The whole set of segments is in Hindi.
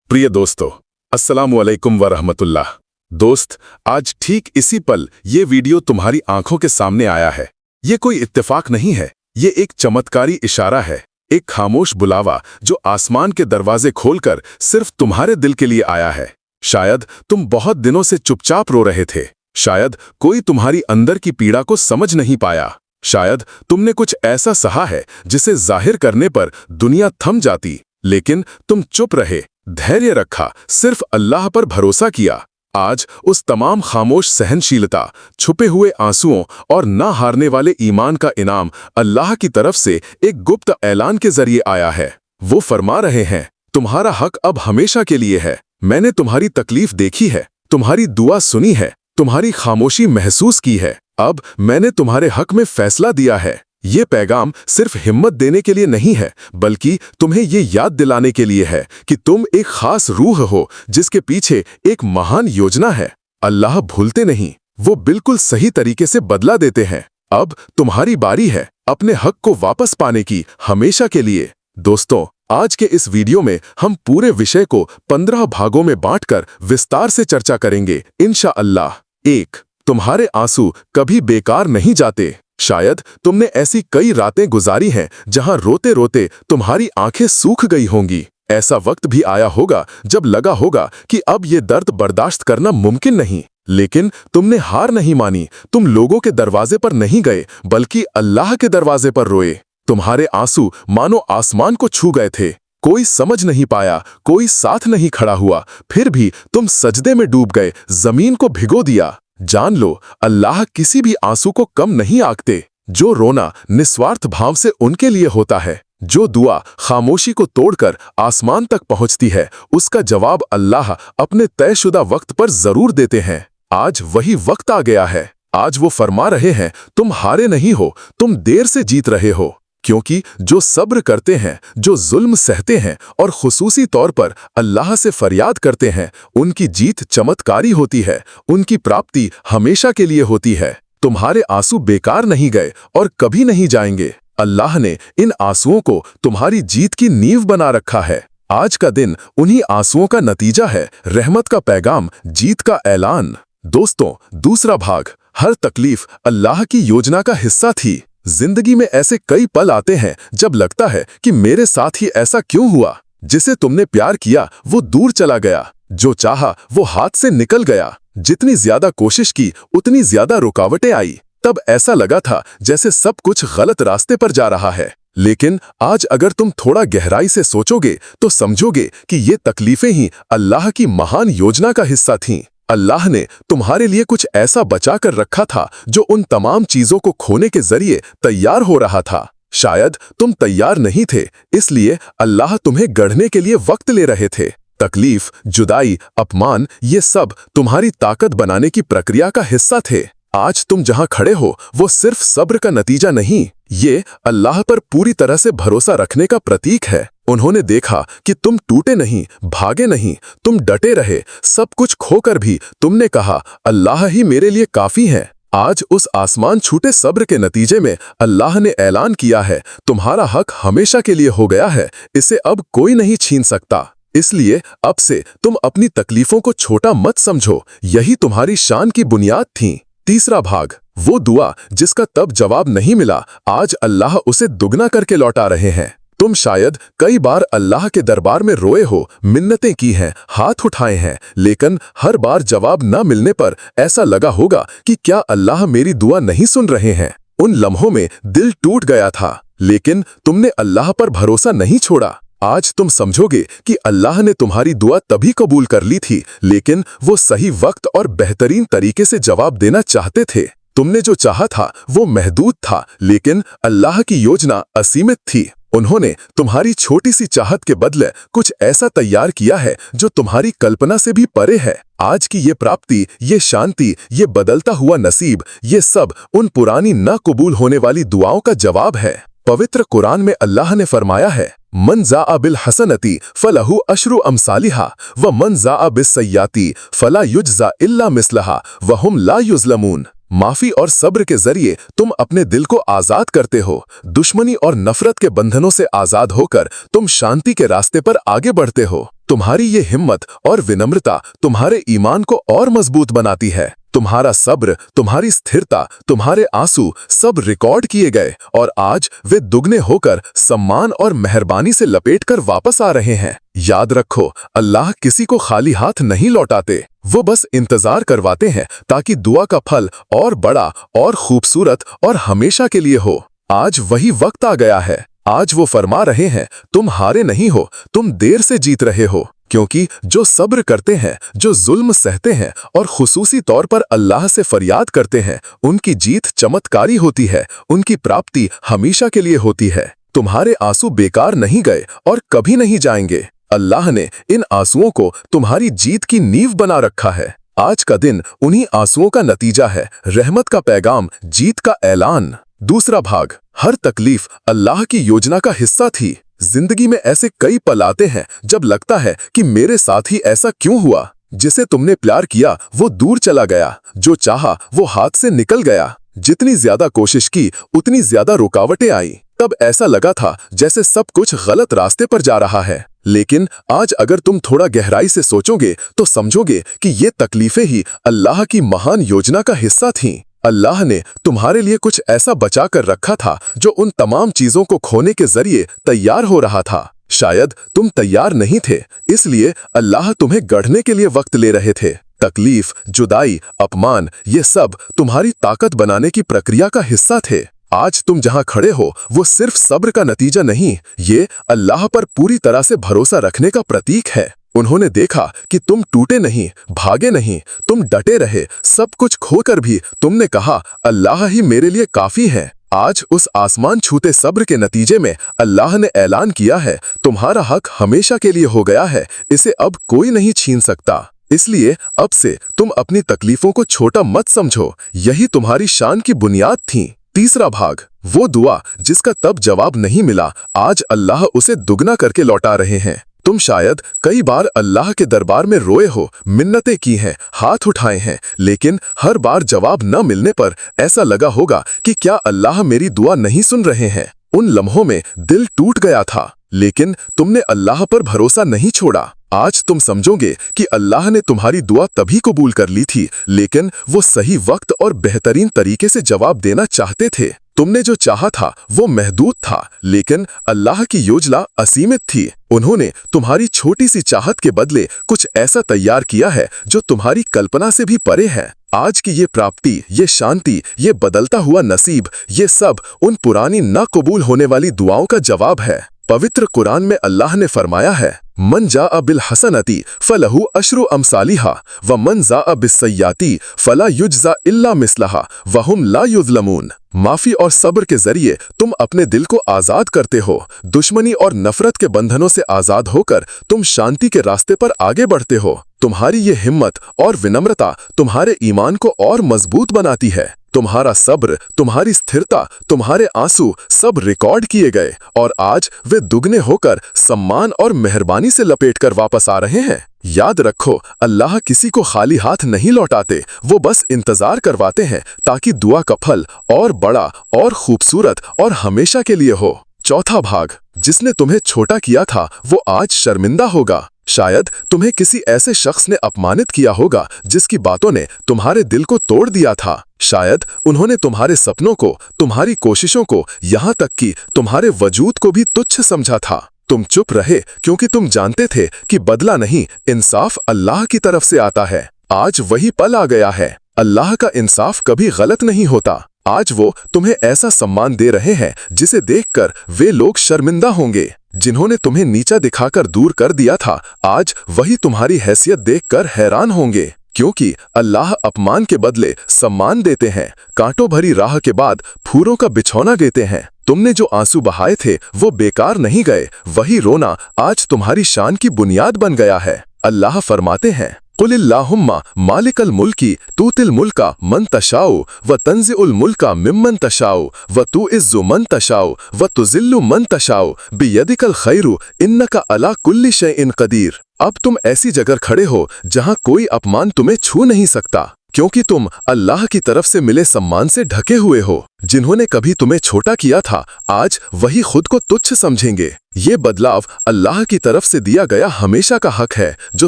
प्रिय दोस्तों, अस्सलामु अलैकुम व रहमतुल्लाह। दोस्त, आज ठीक इसी पल ये वीडियो तुम्हारी आंखों के सामने आया है। ये कोई इत्तेफाक नहीं है, ये एक चमत्कारी इशारा है, एक खामोश बुलावा जो आसमान के दरवाजे खोलकर सिर्फ तुम्हारे दिल के लिए आया है। शायद तुम बहुत दिनों से चुपचाप रो रहे थे, शायद कोई तुम्हारी अंदर की पीड़ा को समझ नहीं पाया, शायद तुमने कुछ ऐसा सहा है जिसे जाहिर करने पर दुनिया थम जाती, लेकिन तुम चुप रहे, धैर्य रखा, सिर्फ अल्लाह पर भरोसा किया। आज उस तमाम खामोश सहनशीलता, छुपे हुए आंसुओं और ना हारने वाले ईमान का इनाम अल्लाह की तरफ से एक गुप्त ऐलान के जरिए आया है। वो फरमा रहे हैं, तुम्हारा हक अब हमेशा के लिए है। मैंने तुम्हारी तकलीफ देखी है, तुम्हारी दुआ सुनी है, तुम्हारी खामोशी महसूस की है। अब मैंने तुम्हारे हक में फैसला दिया है। ये पैगाम सिर्फ हिम्मत देने के लिए नहीं है, बल्कि तुम्हें ये याद दिलाने के लिए है कि तुम एक खास रूह हो जिसके पीछे एक महान योजना है। अल्लाह भूलते नहीं, वो बिल्कुल सही तरीके से बदला देते हैं। अब तुम्हारी बारी है अपने हक को वापस पाने की, हमेशा के लिए। दोस्तों, आज के इस वीडियो में हम पूरे विषय को 15 भागों में बांटकर विस्तार से चर्चा करेंगे, इंशाअल्लाह। 1. तुम्हारे आंसू कभी बेकार नहीं जाते। शायद तुमने ऐसी कई रातें गुजारी हैं जहां रोते रोते तुम्हारी आंखें सूख गई होंगी। ऐसा वक्त भी आया होगा जब लगा होगा कि अब ये दर्द बर्दाश्त करना मुमकिन नहीं, लेकिन तुमने हार नहीं मानी। तुम लोगों के दरवाजे पर नहीं गए, बल्कि अल्लाह के दरवाजे पर रोए। तुम्हारे आंसू मानो आसमान को छू गए थे। कोई समझ नहीं पाया, कोई साथ नहीं खड़ा हुआ, फिर भी तुम सजदे में डूब गए, जमीन को भिगो दिया। जान लो, अल्लाह किसी भी आंसू को कम नहीं आंकते। जो रोना निस्वार्थ भाव से उनके लिए होता है, जो दुआ खामोशी को तोड़कर आसमान तक पहुंचती है, उसका जवाब अल्लाह अपने तयशुदा वक्त पर जरूर देते हैं। आज वही वक्त आ गया है। आज वो फरमा रहे हैं, तुम हारे नहीं हो, तुम देर से जीत रहे हो। क्योंकि जो सब्र करते हैं, जो जुल्म सहते हैं और खुसूसी तौर पर अल्लाह से फरियाद करते हैं, उनकी जीत चमत्कारी होती है, उनकी प्राप्ति हमेशा के लिए होती है। तुम्हारे आंसू बेकार नहीं गए और कभी नहीं जाएंगे। अल्लाह ने इन आंसुओं को तुम्हारी जीत की नींव बना रखा है। आज का दिन उन्हीं आंसुओं का नतीजा है, रहमत का पैगाम, जीत का ऐलान। दोस्तों, दूसरा भाग, हर तकलीफ अल्लाह की योजना का हिस्सा थी। जिंदगी में ऐसे कई पल आते हैं जब लगता है कि मेरे साथ ही ऐसा क्यों हुआ। जिसे तुमने प्यार किया वो दूर चला गया, जो चाहा वो हाथ से निकल गया। जितनी ज्यादा कोशिश की उतनी ज्यादा रुकावटें आई। तब ऐसा लगा था जैसे सब कुछ गलत रास्ते पर जा रहा है। लेकिन आज अगर तुम थोड़ा गहराई से सोचोगे तो समझोगे कि ये तकलीफें ही अल्लाह की महान योजना का हिस्सा थीं। अल्लाह ने तुम्हारे लिए कुछ ऐसा बचा कर रखा था जो उन तमाम चीजों को खोने के जरिए तैयार हो रहा था। शायद तुम तैयार नहीं थे, इसलिए अल्लाह तुम्हें गढ़ने के लिए वक्त ले रहे थे। तकलीफ, जुदाई, अपमान, ये सब तुम्हारी ताकत बनाने की प्रक्रिया का हिस्सा थे। आज तुम जहां खड़े हो वो सिर्फ सब्र का नतीजा नहीं, ये अल्लाह पर पूरी तरह से भरोसा रखने का प्रतीक है। उन्होंने देखा कि तुम टूटे नहीं, भागे नहीं, तुम डटे रहे। सब कुछ खोकर भी तुमने कहा, अल्लाह ही मेरे लिए काफी है। आज उस आसमान छूटे सब्र के नतीजे में अल्लाह ने ऐलान किया है, तुम्हारा हक हमेशा के लिए हो गया है, इसे अब कोई नहीं छीन सकता। इसलिए अब से तुम अपनी तकलीफों को छोटा मत समझो, यही तुम्हारी शान की बुनियाद थी। तीसरा भाग, वो दुआ जिसका तब जवाब नहीं मिला, आज अल्लाह उसे दुगना करके लौटा रहे हैं। तुम शायद कई बार अल्लाह के दरबार में रोए हो, मिन्नतें की हैं, हाथ उठाए हैं, लेकिन हर बार जवाब न मिलने पर ऐसा लगा होगा कि क्या अल्लाह मेरी दुआ नहीं सुन रहे हैं। उन लम्हों में दिल टूट गया था, लेकिन तुमने अल्लाह पर भरोसा नहीं छोड़ा। आज तुम समझोगे कि अल्लाह ने तुम्हारी दुआ तभी कबूल कर ली थी, लेकिन वो सही वक्त और बेहतरीन तरीके से जवाब देना चाहते थे। तुमने जो चाहा था वो महदूद था, लेकिन अल्लाह की योजना असीमित थी। उन्होंने तुम्हारी छोटी सी चाहत के बदले कुछ ऐसा तैयार किया है जो तुम्हारी कल्पना से भी परे है। आज की ये प्राप्ति, ये शांति, ये बदलता हुआ नसीब, ये सब उन पुरानी न कबूल होने वाली दुआओं का जवाब है। पवित्र कुरान में अल्लाह ने फरमाया है, मन ज़ाअ बिल हसनती फलहु अशरु अमसालिहा व मन ज़ाअ बिस सय्याती फला युज्ज़ा इल्ला मिस्लहा व हुम ला युज़लमून। माफी और सब्र के जरिए तुम अपने दिल को आजाद करते हो। दुश्मनी और नफरत के बंधनों से आजाद होकर तुम शांति के रास्ते पर आगे बढ़ते हो। तुम्हारी ये हिम्मत और विनम्रता तुम्हारे ईमान को और मजबूत बनाती है। तुम्हारा सब्र, तुम्हारी स्थिरता, तुम्हारे आंसू सब रिकॉर्ड किए गए और आज वे दुगने होकर सम्मान और मेहरबानी से लपेटकर वापस आ रहे हैं। याद रखो, अल्लाह किसी को खाली हाथ नहीं लौटाते, वो बस इंतजार करवाते हैं ताकि दुआ का फल और बड़ा और खूबसूरत और हमेशा के लिए हो। आज वही वक्त आ गया है। आज वो फरमा रहे हैं, तुम हारे नहीं हो, तुम देर से जीत रहे हो। क्योंकि जो सब्र करते हैं, जो जुल्म सहते हैं और खुसूसी तौर पर अल्लाह से फरियाद करते हैं, उनकी जीत चमत्कारी होती है, उनकी प्राप्ति हमेशा के लिए होती है। तुम्हारे आंसू बेकार नहीं गए और कभी नहीं जाएंगे। अल्लाह ने इन आंसुओं को तुम्हारी जीत की नींव बना रखा है। आज का दिन उन्हीं आंसुओं का नतीजा है, रहमत का पैगाम, जीत का ऐलान। दूसरा भाग, हर तकलीफ अल्लाह की योजना का हिस्सा थी। जिंदगी में ऐसे कई पल आते हैं जब लगता है कि मेरे साथ ही ऐसा क्यों हुआ। जिसे तुमने प्यार किया वो दूर चला गया, जो चाहा वो हाथ से निकल गया। जितनी ज्यादा कोशिश की उतनी ज्यादा रुकावटें आई। तब ऐसा लगा था जैसे सब कुछ गलत रास्ते पर जा रहा है। लेकिन आज अगर तुम थोड़ा गहराई से सोचोगे तो समझोगे कि ये तकलीफें ही अल्लाह की महान योजना का हिस्सा थीं। अल्लाह ने तुम्हारे लिए कुछ ऐसा बचा कर रखा था जो उन तमाम चीजों को खोने के जरिए तैयार हो रहा था। शायद तुम तैयार नहीं थे, इसलिए अल्लाह तुम्हें गढ़ने के लिए वक्त ले रहे थे। तकलीफ, जुदाई, अपमान, ये सब तुम्हारी ताकत बनाने की प्रक्रिया का हिस्सा थे। आज तुम जहां खड़े हो वो सिर्फ सब्र का नतीजा नहीं, ये अल्लाह पर पूरी तरह से भरोसा रखने का प्रतीक है। उन्होंने देखा कि तुम टूटे नहीं, भागे नहीं, तुम डटे रहे। सब कुछ खोकर भी तुमने कहा, अल्लाह ही मेरे लिए काफी है। आज उस आसमान छूते सब्र के नतीजे में अल्लाह ने ऐलान किया है, तुम्हारा हक हमेशा के लिए हो गया है, इसे अब कोई नहीं छीन सकता। इसलिए अब से तुम अपनी तकलीफों को छोटा मत समझो, यही तुम्हारी शान की बुनियाद थी। तीसरा भाग, वो दुआ जिसका तब जवाब नहीं मिला, आज अल्लाह उसे दुगना करके लौटा रहे हैं। तुम शायद कई बार अल्लाह के दरबार में रोए हो, मिन्नतें की हैं, हाथ उठाए हैं, लेकिन हर बार जवाब न मिलने पर ऐसा लगा होगा कि क्या अल्लाह मेरी दुआ नहीं सुन रहे हैं। उन लम्हों में दिल टूट गया था, लेकिन तुमने अल्लाह पर भरोसा नहीं छोड़ा। आज तुम समझोगे कि अल्लाह ने तुम्हारी दुआ तभी कबूल कर ली थी, लेकिन वो सही वक्त और बेहतरीन तरीके से जवाब देना चाहते थे। तुमने जो चाहा था वो महदूद था, लेकिन अल्लाह की योजना असीमित थी। उन्होंने तुम्हारी छोटी सी चाहत के बदले कुछ ऐसा तैयार किया है जो तुम्हारी कल्पना से भी परे है। आज की ये प्राप्ति, ये शांति, ये बदलता हुआ नसीब, ये सब उन पुरानी ना कबूल होने वाली दुआओं का जवाब है। पवित्र कुरान में अल्लाह ने फरमाया है, मन जाअ बिल हसनती फलहु अशरु अमसालिहा व मन जाअ बिस्सय्याती फला युज्जा इल्ला मिस्लहा वहुम ला युज़लमून। माफी और सब्र के जरिए तुम अपने दिल को आजाद करते हो। दुश्मनी और नफरत के बंधनों से आजाद होकर तुम शांति के रास्ते पर आगे बढ़ते हो। तुम्हारी ये हिम्मत और विनम्रता तुम्हारे ईमान को और मजबूत बनाती है। तुम्हारा सब्र, तुम्हारी स्थिरता, तुम्हारे आंसू सब रिकॉर्ड किए गए और आज वे दुगने होकर सम्मान और मेहरबानी से लपेटकर वापस आ रहे हैं। याद रखो, अल्लाह किसी को खाली हाथ नहीं लौटाते, वो बस इंतजार करवाते हैं ताकि दुआ का फल और बड़ा और खूबसूरत और हमेशा के लिए हो। चौथा भाग, जिसने तुम्हें छोटा किया था वो आज शर्मिंदा होगा। शायद तुम्हें किसी ऐसे शख्स ने अपमानित किया होगा जिसकी बातों ने तुम्हारे दिल को तोड़ दिया था। शायद उन्होंने तुम्हारे सपनों को, तुम्हारी कोशिशों को, यहाँ तक कि तुम्हारे वजूद को भी तुच्छ समझा था। तुम चुप रहे क्योंकि तुम जानते थे कि बदला नहीं, इंसाफ अल्लाह की तरफ से आता है। आज वही पल आ गया है। अल्लाह का इंसाफ कभी गलत नहीं होता। आज वो तुम्हें ऐसा सम्मान दे रहे हैं जिसे देखकर वे लोग शर्मिंदा होंगे। जिन्होंने तुम्हें नीचा दिखाकर दूर कर दिया था, आज वही तुम्हारी हैसियत देखकर हैरान होंगे। क्योंकि अल्लाह अपमान के बदले सम्मान देते हैं, कांटों भरी राह के बाद फूलों का बिछौना देते हैं। तुमने जो आंसू बहाए थे वो बेकार नहीं गए, वही रोना आज तुम्हारी शान की बुनियाद बन गया है। अल्लाह फरमाते हैं, कुलिल्लाहुम्मा मालिकल मुल्की तूतिल मुल्का मन तशाउ व तंज़िउल मुल्का मिम्मन तशाउ व तुइज़्ज़ु मन तशाउ व तुज़िल्लु मन तशाउ बियदिकल खैरु इन्नका अला कुल्ली शैइन क़दीर। अब तुम ऐसी जगह खड़े हो जहां कोई अपमान तुम्हें छू नहीं सकता, क्योंकि तुम अल्लाह की तरफ से मिले सम्मान से ढके हुए हो। जिन्होंने कभी तुम्हें छोटा किया था, आज वही खुद को तुच्छ समझेंगे। ये बदलाव अल्लाह की तरफ से दिया गया हमेशा का हक है, जो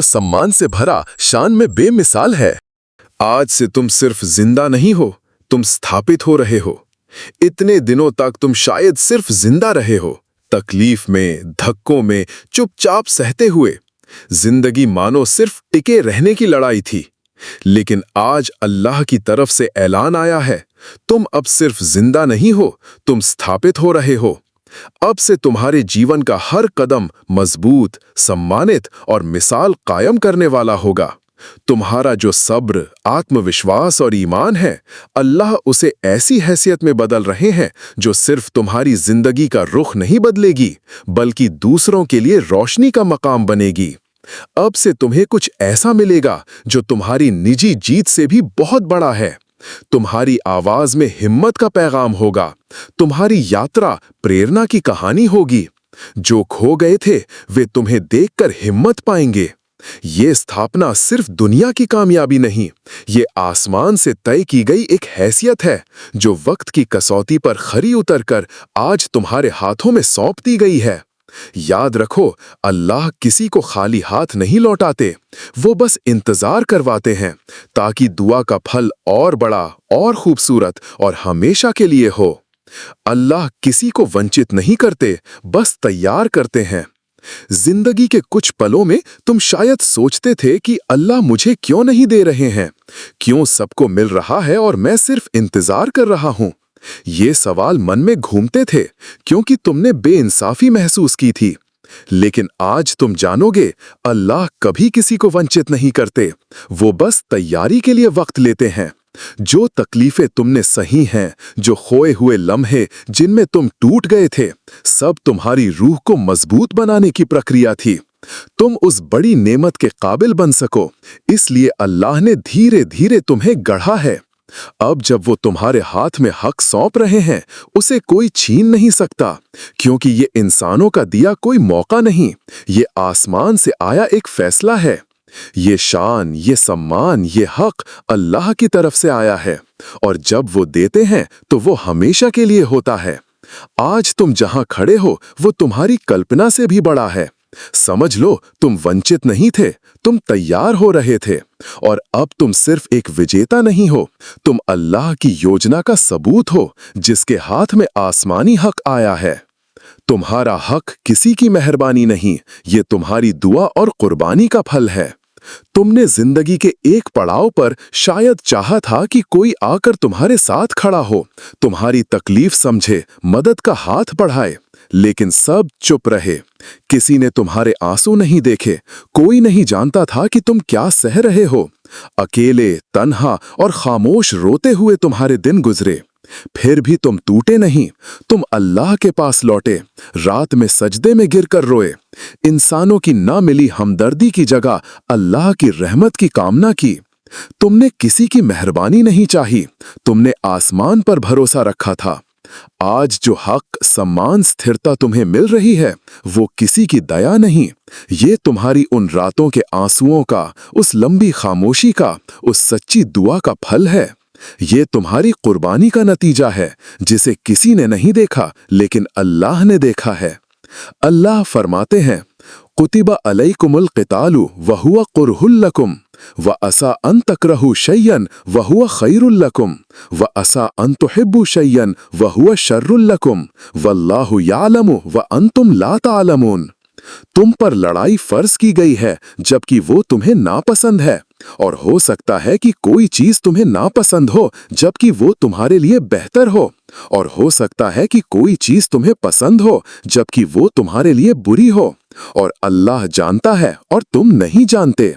सम्मान से भरा, शान में बेमिसाल है। आज से तुम सिर्फ जिंदा नहीं हो, तुम स्थापित हो रहे हो। इतने दिनों तक तुम शायद सिर्फ जिंदा रहे हो, तकलीफ में, धक्कों में, चुपचाप सहते हुए। जिंदगी मानो सिर्फ टिके रहने की लड़ाई थी। लेकिन आज अल्लाह की तरफ से ऐलान आया है, तुम अब सिर्फ जिंदा नहीं हो, तुम स्थापित हो रहे हो। अब से तुम्हारे जीवन का हर कदम मजबूत, सम्मानित और मिसाल कायम करने वाला होगा। तुम्हारा जो सब्र, आत्मविश्वास और ईमान है, अल्लाह उसे ऐसी हैसियत में बदल रहे हैं जो सिर्फ तुम्हारी जिंदगी का रुख नहीं बदलेगी, बल्कि दूसरों के लिए रोशनी का मकाम बनेगी। अब से तुम्हें कुछ ऐसा मिलेगा जो तुम्हारी निजी जीत से भी बहुत बड़ा है। तुम्हारी आवाज में हिम्मत का पैगाम होगा, तुम्हारी यात्रा प्रेरणा की कहानी होगी। जो खो गए थे वे तुम्हें देखकर हिम्मत पाएंगे। ये स्थापना सिर्फ दुनिया की कामयाबी नहीं, ये आसमान से तय की गई एक हैसियत है जो वक्त की कसौटी पर खरी उतरकर आज तुम्हारे हाथों में सौंप दी गई है। याद रखो, अल्लाह किसी को खाली हाथ नहीं लौटाते, वो बस इंतजार करवाते हैं ताकि दुआ का फल और बड़ा, और खूबसूरत और हमेशा के लिए हो। अल्लाह किसी को वंचित नहीं करते, बस तैयार करते हैं। जिंदगी के कुछ पलों में तुम शायद सोचते थे कि अल्लाह मुझे क्यों नहीं दे रहे हैं, क्यों सबको मिल रहा है और मैं सिर्फ इंतजार कर रहा हूं। ये सवाल मन में घूमते थे क्योंकि तुमने बेइंसाफी महसूस की थी। लेकिन आज तुम जानोगे, अल्लाह कभी किसी को वंचित नहीं करते, वो बस तैयारी के लिए वक्त लेते हैं। जो तकलीफें तुमने सही हैं, जो खोए हुए लम्हे जिनमें तुम टूट गए थे, सब तुम्हारी रूह को मजबूत बनाने की प्रक्रिया थी। तुम उस बड़ी नेमत के काबिल बन सको, इसलिए अल्लाह ने धीरे धीरे तुम्हें गढ़ा है। अब जब वो तुम्हारे हाथ में हक सौंप रहे हैं, उसे कोई छीन नहीं सकता, क्योंकि ये इंसानों का दिया कोई मौका नहीं, ये आसमान से आया एक फैसला है। ये शान, ये सम्मान, ये हक अल्लाह की तरफ से आया है, और जब वो देते हैं तो वो हमेशा के लिए होता है। आज तुम जहां खड़े हो वो तुम्हारी कल्पना से भी बड़ा है। समझ लो, तुम वंचित नहीं थे, तुम तैयार हो रहे थे, और अब तुम सिर्फ एक विजेता नहीं हो, तुम अल्लाह की योजना का सबूत हो, जिसके हाथ में आसमानी हक आया है। तुम्हारा हक किसी की मेहरबानी नहीं, ये तुम्हारी दुआ और कुर्बानी का फल है। तुमने जिंदगी के एक पड़ाव पर शायद चाहा था कि कोई आकर तुम्हारे साथ खड़ा हो, तुम्हारी तकलीफ समझे, मदद का हाथ बढ़ाए, लेकिन सब चुप रहे। किसी ने तुम्हारे आंसू नहीं देखे, कोई नहीं जानता था कि तुम क्या सह रहे हो। अकेले, तन्हा और खामोश रोते हुए तुम्हारे दिन गुजरे। फिर भी तुम टूटे नहीं, तुम अल्लाह के पास लौटे, रात में सजदे में गिरकर रोए। इंसानों की ना मिली हमदर्दी की जगह अल्लाह की रहमत की कामना की। तुमने किसी की मेहरबानी नहीं चाही, तुमने आसमान पर भरोसा रखा था। आज जो हक, सम्मान, स्थिरता तुम्हें मिल रही है, वो किसी की दया नहीं, ये तुम्हारी उन रातों के आंसुओं का, उस लंबी खामोशी का, उस सच्ची दुआ का फल है। ये तुम्हारी कुर्बानी का नतीजा है, जिसे किसी ने नहीं देखा लेकिन अल्लाह ने देखा है। अल्लाह फरमाते हैं, कुतिबा अलैकुमुल क़ितालु व हुवा कुरहुल लकुम व असा अन तकरहु शय्यन व हुवा खैरुल लकुम व असा अन तुहिब्बु शय्यन व हुवा शर्रुल लकुम वल्लाहु यालमु व अंतुम ला तालमून। तुम पर लड़ाई फर्ज की गई है जबकि वो तुम्हें नापसंद है, और हो सकता है कि कोई चीज तुम्हें नापसंद हो जबकि वो तुम्हारे लिए बेहतर हो, और हो सकता है कि कोई चीज तुम्हें पसंद हो जबकि वो तुम्हारे लिए बुरी हो, और अल्लाह जानता है और तुम नहीं जानते।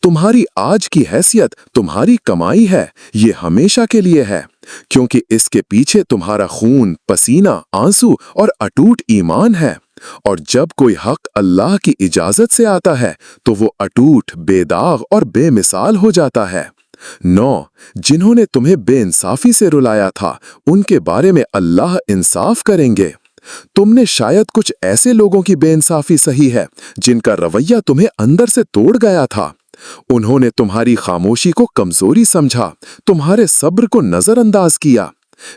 तुम्हारी आज की हैसियत तुम्हारी कमाई है, ये हमेशा के लिए है, क्योंकि इसके पीछे तुम्हारा खून, पसीना, आंसू और अटूट ईमान है। और जब कोई हक अल्लाह की इजाजत से आता है तो वो अटूट, बेदाग और बेमिसाल हो जाता है। 9. जिन्होंने तुम्हें बेइंसाफी से रुलाया था, उनके बारे में अल्लाह इंसाफ करेंगे। तुमने शायद कुछ ऐसे लोगों की बेइंसाफी सही है जिनका रवैया तुम्हें अंदर से तोड़ गया था। उन्होंने तुम्हारी खामोशी को कमजोरी समझा, तुम्हारे सब्र को नजरअंदाज किया,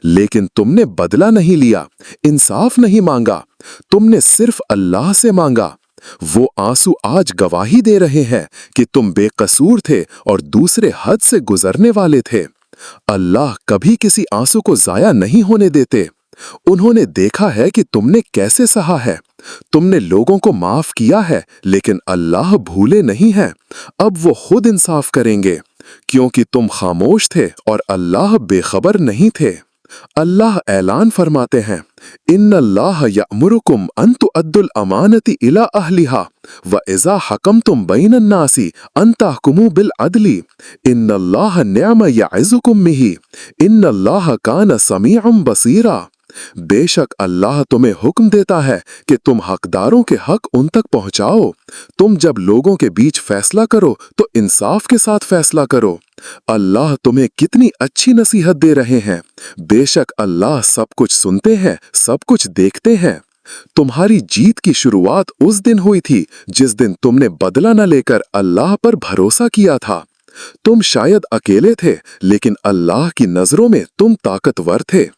लेकिन तुमने बदला नहीं लिया, इंसाफ नहीं मांगा, तुमने सिर्फ अल्लाह से मांगा। वो आंसू आज गवाही दे रहे हैं कि तुम बेकसूर थे और दूसरे हद से गुजरने वाले थे। अल्लाह कभी किसी आंसू को जाया नहीं होने देते। उन्होंने देखा है कि तुमने कैसे सहा है। तुमने लोगों को माफ किया है, लेकिन अल्लाह भूले नहीं हैं। अब वो खुद इंसाफ करेंगे, क्योंकि तुम खामोश थे और अल्लाह बेखबर नहीं थे। अल्लाह ऐलान फरमाते हैं, इन्नल्लाह यअमुरुकुम अन तुअद्दुल अमानति इला अहलिहा व इज़ा हकमतुम बैनन नासी अन तहकुमू बिल अदली इन्नल्लाह निअमा यइज़ुकुम बिही इन्नल्लाह कान समीअम बसीरा। बेशक अल्लाह तुम्हें हुक्म देता है कि तुम हकदारों के हक उन तक पहुंचाओ। तुम जब लोगों के बीच फैसला करो तो इंसाफ के साथ फैसला करो। अल्लाह तुम्हें कितनी अच्छी नसीहत दे रहे हैं। बेशक अल्लाह सब कुछ सुनते हैं, सब कुछ देखते हैं। तुम्हारी जीत की शुरुआत उस दिन हुई थी जिस दिन तुमने बदला न लेकर अल्लाह पर भरोसा किया था। तुम शायद अकेले थे, लेकिन अल्लाह की नजरों में तुम ताकतवर थे।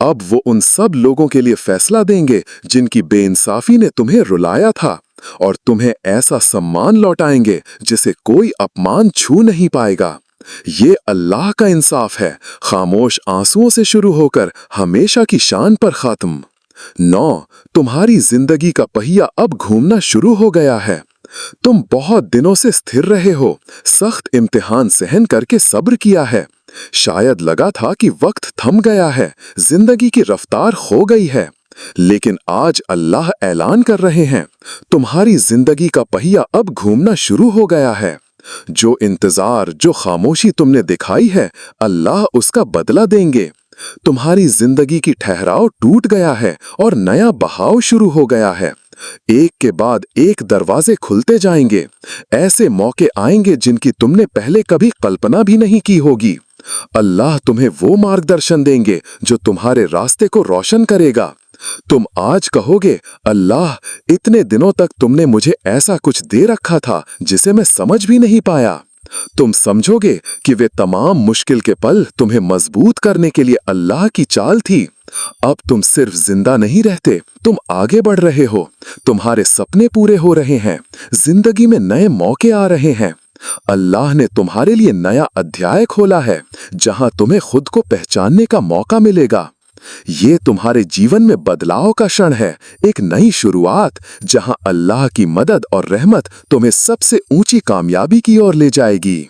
अब वो उन सब लोगों के लिए फैसला देंगे जिनकी बेइंसाफी ने तुम्हें रुलाया था, और तुम्हें ऐसा सम्मान लौटाएंगे जिसे कोई अपमान छू नहीं पाएगा। ये अल्लाह का इंसाफ है, खामोश आंसुओं से शुरू होकर हमेशा की शान पर खात्म। 9. तुम्हारी जिंदगी का पहिया अब घूमना शुरू हो गया है। तुम बहुत दिनों से स्थिर रहे हो, सख्त इम्तिहान सहन करके सब्र किया है। शायद लगा था कि वक्त थम गया है, जिंदगी की रफ्तार खो गई है, लेकिन आज अल्लाह ऐलान कर रहे हैं, तुम्हारी जिंदगी का पहिया अब घूमना शुरू हो गया है। जो इंतजार, जो खामोशी तुमने दिखाई है, अल्लाह उसका बदला देंगे। तुम्हारी जिंदगी की ठहराव टूट गया है और नया बहाव शुरू हो गया है। एक के बाद एक दरवाजे खुलते जाएंगे। ऐसे मौके आएंगे जिनकी तुमने पहले कभी कल्पना भी नहीं की होगी। अल्लाह तुम्हें वो मार्गदर्शन देंगे जो तुम्हारे रास्ते को रोशन करेगा। तुम आज कहोगे, अल्लाह, इतने दिनों तक तुमने मुझे ऐसा कुछ दे रखा था जिसे मैं समझ भी नहीं पाया। तुम समझोगे कि वे तमाम मुश्किल के पल तुम्हें मजबूत करने के लिए अल्लाह की चाल थी। अब तुम सिर्फ जिंदा नहीं रहते, तुम आगे बढ़ रहे हो। तुम्हारे सपने पूरे हो रहे हैं, जिंदगी में नए मौके आ रहे हैं। अल्लाह ने तुम्हारे लिए नया अध्याय खोला है, जहां तुम्हें खुद को पहचानने का मौका मिलेगा। ये तुम्हारे जीवन में बदलाव का क्षण है, एक नई शुरुआत, जहां अल्लाह की मदद और रहमत तुम्हें सबसे ऊंची कामयाबी की ओर ले जाएगी।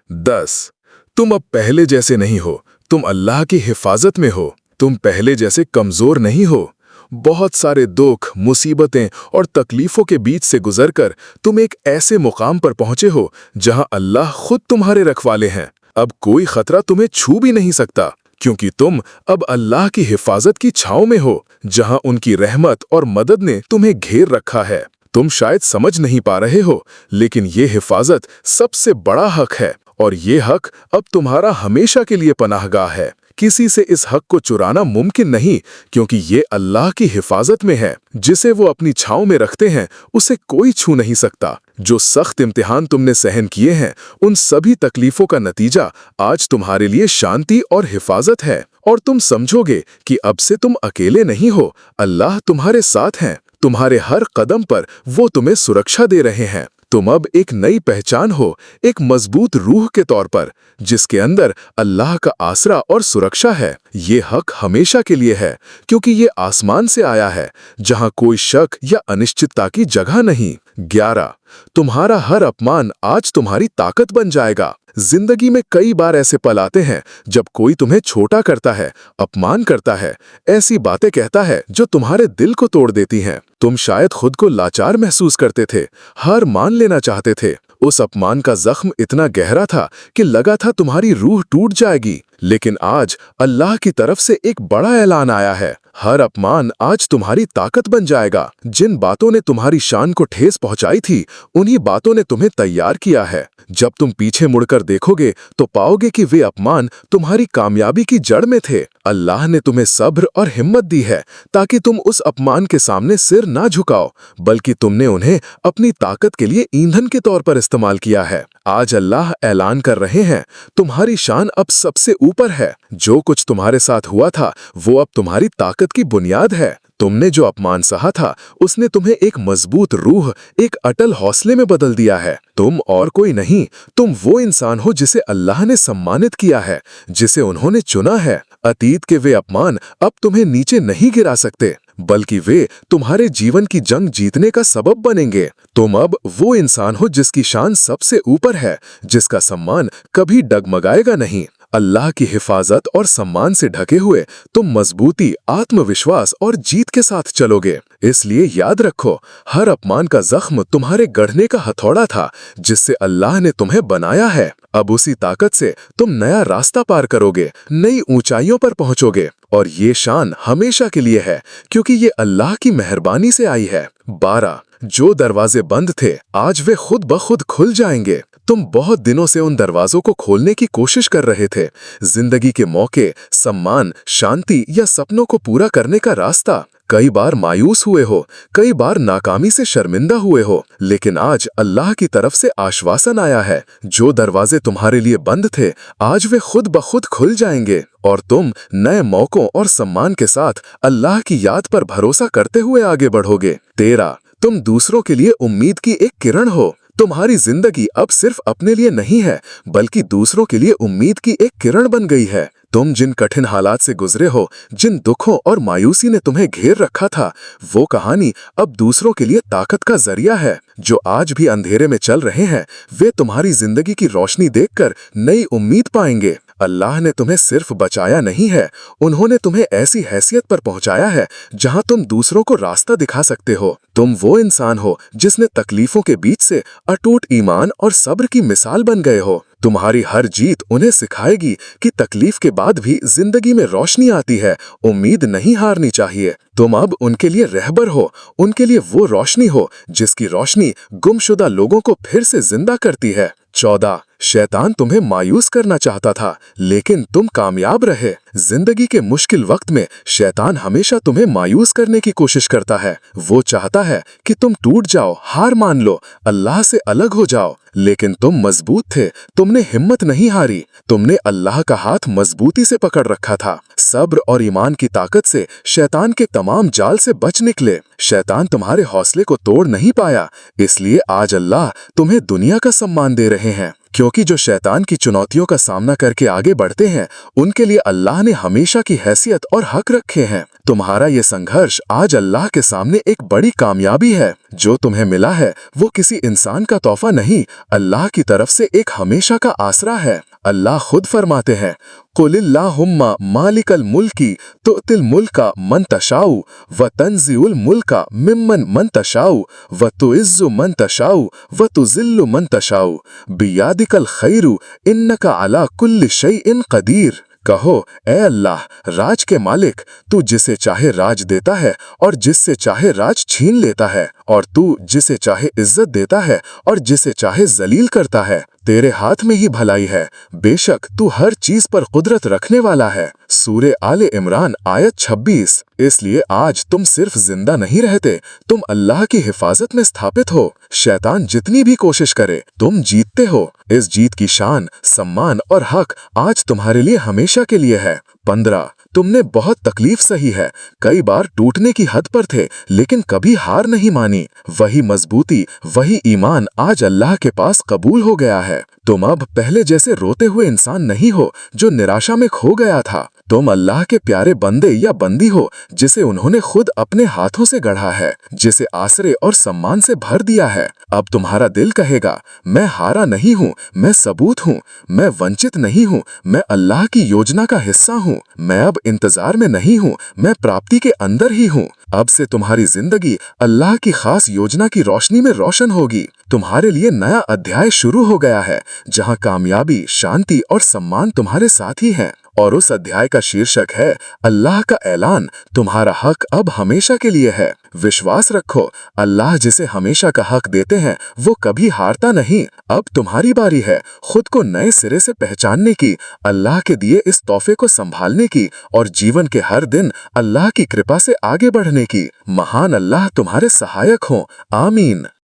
10. तुम अब पहले जैसे नहीं हो, तुम अल्लाह की हिफाजत में हो। तुम पहले जैसे कमजोर नहीं हो। बहुत सारे दुख, मुसीबतें और तकलीफों के बीच से गुजरकर तुम एक ऐसे मुकाम पर पहुंचे हो जहां अल्लाह खुद तुम्हारे रखवाले हैं। अब कोई खतरा तुम्हें छू भी नहीं सकता, क्योंकि तुम अब अल्लाह की हिफाजत की छांव में हो, जहां उनकी रहमत और मदद ने तुम्हें घेर रखा है। तुम शायद समझ नहीं पा रहे हो, लेकिन ये हिफाजत सबसे बड़ा हक है, और ये हक अब तुम्हारा हमेशा के लिए पनाहगाह है। किसी से इस हक को चुराना मुमकिन नहीं, क्योंकि ये अल्लाह की हिफाजत में है। जिसे वो अपनी छांव में रखते हैं, उसे कोई छू नहीं सकता। जो सख्त इम्तिहान तुमने सहन किए हैं, उन सभी तकलीफों का नतीजा आज तुम्हारे लिए शांति और हिफाजत है। और तुम समझोगे कि अब से तुम अकेले नहीं हो, अल्लाह तुम्हारे साथ हैं। तुम्हारे हर कदम पर वो तुम्हें सुरक्षा दे रहे हैं। तुम अब एक नई पहचान हो, एक मजबूत रूह के तौर पर, जिसके अंदर अल्लाह का आसरा और सुरक्षा है। ये हक हमेशा के लिए है, क्योंकि ये आसमान से आया है, जहां कोई शक या अनिश्चितता की जगह नहीं। 11. तुम्हारा हर अपमान आज तुम्हारी ताकत बन जाएगा। जिंदगी में कई बार ऐसे पल आते हैं जब कोई तुम्हें छोटा करता है, अपमान करता है, ऐसी बातें कहता है जो तुम्हारे दिल को तोड़ देती हैं। तुम शायद खुद को लाचार महसूस करते थे, हार मान लेना चाहते थे। उस अपमान का जख्म इतना गहरा था कि लगा था तुम्हारी रूह टूट जाएगी। लेकिन आज अल्लाह की तरफ से एक बड़ा ऐलान आया है, हर अपमान आज तुम्हारी ताकत बन जाएगा। जिन बातों ने तुम्हारी शान को ठेस पहुंचाई थी, उन्हीं बातों ने तुम्हें तैयार किया है। जब तुम पीछे मुड़कर देखोगे तो पाओगे कि वे अपमान तुम्हारी कामयाबी की जड़ में थे। अल्लाह ने तुम्हें सब्र और हिम्मत दी है ताकि तुम उस अपमान के सामने सिर ना झुकाओ, बल्कि तुमने उन्हें अपनी ताकत के लिए ईंधन के तौर पर इस्तेमाल किया है। आज अल्लाह ऐलान कर रहे हैं, तुम्हारी शान अब सबसे ऊपर है। जो कुछ तुम्हारे साथ हुआ था वो अब तुम्हारी ताकत की बुनियाद है। तुमने जो अपमान सहा था उसने तुम्हें एक मजबूत रूह, एक अटल हौसले में बदल दिया है। तुम और कोई नहीं, तुम वो इंसान हो जिसे अल्लाह ने सम्मानित किया है, जिसे उन्होंने चुना है। अतीत के वे अपमान अब तुम्हें नीचे नहीं गिरा सकते, बल्कि वे तुम्हारे जीवन की जंग जीतने का सबब बनेंगे। तुम अब वो इंसान हो जिसकी शान सबसे ऊपर है, जिसका सम्मान कभी डगमगाएगा नहीं। अल्लाह की हिफाजत और सम्मान से ढके हुए तुम मजबूती, आत्मविश्वास और जीत के साथ चलोगे। इसलिए याद रखो, हर अपमान का जख्म तुम्हारे गढ़ने का हथौड़ा था, जिससे अल्लाह ने तुम्हें बनाया है। अब उसी ताकत से तुम नया रास्ता पार करोगे, नई ऊंचाइयों पर पहुंचोगे, और ये शान हमेशा के लिए है, क्योंकि ये अल्लाह की मेहरबानी से आई है। 12 जो दरवाजे बंद थे आज वे खुद ब खुद खुल जाएंगे। तुम बहुत दिनों से उन दरवाजों को खोलने की कोशिश कर रहे थे। जिंदगी के मौके, सम्मान, शांति या सपनों को पूरा करने का रास्ता। कई बार मायूस हुए हो, कई बार नाकामी से शर्मिंदा हुए हो, लेकिन आज अल्लाह की तरफ से आश्वासन आया है, जो दरवाजे तुम्हारे लिए बंद थे आज वे खुद ब खुद खुल जाएंगे, और तुम नए मौकों और सम्मान के साथ अल्लाह की याद पर भरोसा करते हुए आगे बढ़ोगे। 13 तुम दूसरों के लिए उम्मीद की एक किरण हो। तुम्हारी जिंदगी अब सिर्फ अपने लिए नहीं है, बल्कि दूसरों के लिए उम्मीद की एक किरण बन गई है। तुम जिन कठिन हालात से गुजरे हो, जिन दुखों और मायूसी ने तुम्हें घेर रखा था, वो कहानी अब दूसरों के लिए ताकत का जरिया है। जो आज भी अंधेरे में चल रहे हैं, वे तुम्हारी जिंदगी की रोशनी देखकर नई उम्मीद पाएंगे। अल्लाह ने तुम्हें सिर्फ बचाया नहीं है, उन्होंने तुम्हें ऐसी हैसियत पर पहुंचाया है जहां तुम दूसरों को रास्ता दिखा सकते हो। तुम वो इंसान हो जिसने तकलीफों के बीच से अटूट ईमान और सब्र की मिसाल बन गए हो। तुम्हारी हर जीत उन्हें सिखाएगी कि तकलीफ के बाद भी जिंदगी में रोशनी आती है, उम्मीद नहीं हारनी चाहिए। तुम अब उनके लिए रहबर हो, उनके लिए वो रोशनी हो जिसकी रोशनी गुमशुदा लोगों को फिर से जिंदा करती है। 14 शैतान तुम्हें मायूस करना चाहता था, लेकिन तुम कामयाब रहे। जिंदगी के मुश्किल वक्त में शैतान हमेशा तुम्हें मायूस करने की कोशिश करता है। वो चाहता है कि तुम टूट जाओ, हार मान लो, अल्लाह से अलग हो जाओ, लेकिन तुम मजबूत थे, तुमने हिम्मत नहीं हारी। तुमने अल्लाह का हाथ मजबूती से पकड़ रखा था। सब्र और ईमान की ताकत से शैतान के तमाम जाल से बच निकले। शैतान तुम्हारे हौसले को तोड़ नहीं पाया, इसलिए आज अल्लाह तुम्हें दुनिया का सम्मान दे रहे हैं। क्योंकि जो शैतान की चुनौतियों का सामना करके आगे बढ़ते हैं, उनके लिए अल्लाह ने हमेशा की हैसियत और हक रखे हैं। तुम्हारा ये संघर्ष आज अल्लाह के सामने एक बड़ी कामयाबी है। जो तुम्हें मिला है वो किसी इंसान का तोहफा नहीं, अल्लाह की तरफ से एक हमेशा का आसरा है। अल्लाह खुद फरमाते हैं, कुलिल्लाहुम्मा मालिकल मुल्की तुअतिल मुल्का मन तशाउ व तंज़िउल मुल्का मिम्मन मन तशाउ व तुइज़्ज़ु मन तशाउ व तुज़िल्लु मन तशाउ बियादिकल खैरु इन्नका अला कुल्लि शैइन क़दीर। कहो, ए अल्लाह, राज के मालिक, तू जिसे चाहे राज देता है और जिससे चाहे राज छीन लेता है, और तू जिसे चाहे इज्जत देता है और जिसे चाहे जलील करता है। तेरे हाथ में ही भलाई है, बेशक तू हर चीज पर कुदरत रखने वाला है। सूरे आले इमरान आयत 26। इसलिए आज तुम सिर्फ जिंदा नहीं रहते, तुम अल्लाह की हिफाजत में स्थापित हो। शैतान जितनी भी कोशिश करे, तुम जीतते हो। इस जीत की शान, सम्मान और हक आज तुम्हारे लिए हमेशा के लिए है। 15 तुमने बहुत तकलीफ सही है, कई बार टूटने की हद पर थे, लेकिन कभी हार नहीं मानी। वही मजबूती, वही ईमान आज अल्लाह के पास कबूल हो गया है। तुम अब पहले जैसे रोते हुए इंसान नहीं हो जो निराशा में खो गया था। तुम अल्लाह के प्यारे बंदे या बंदी हो जिसे उन्होंने खुद अपने हाथों से गढ़ा है, जिसे आसरे और सम्मान से भर दिया है। अब तुम्हारा दिल कहेगा, मैं हारा नहीं हूँ, मैं सबूत हूँ, मैं वंचित नहीं हूँ, मैं अल्लाह की योजना का हिस्सा हूँ। मैं अब इंतजार में नहीं हूँ, मैं प्राप्ति के अंदर ही हूँ। अब से तुम्हारी जिंदगी अल्लाह की खास योजना की रोशनी में रोशन होगी। तुम्हारे लिए नया अध्याय शुरू हो गया है, जहाँ कामयाबी, शांति और सम्मान तुम्हारे साथ ही हैं। और उस अध्याय का शीर्षक है अल्लाह का ऐलान, तुम्हारा हक अब हमेशा के लिए है। विश्वास रखो, अल्लाह जिसे हमेशा का हक देते हैं वो कभी हारता नहीं। अब तुम्हारी बारी है खुद को नए सिरे से पहचानने की, अल्लाह के दिए इस तोहफे को संभालने की और जीवन के हर दिन अल्लाह की कृपा से आगे बढ़ने की। महान अल्लाह तुम्हारे सहायक हों। आमीन।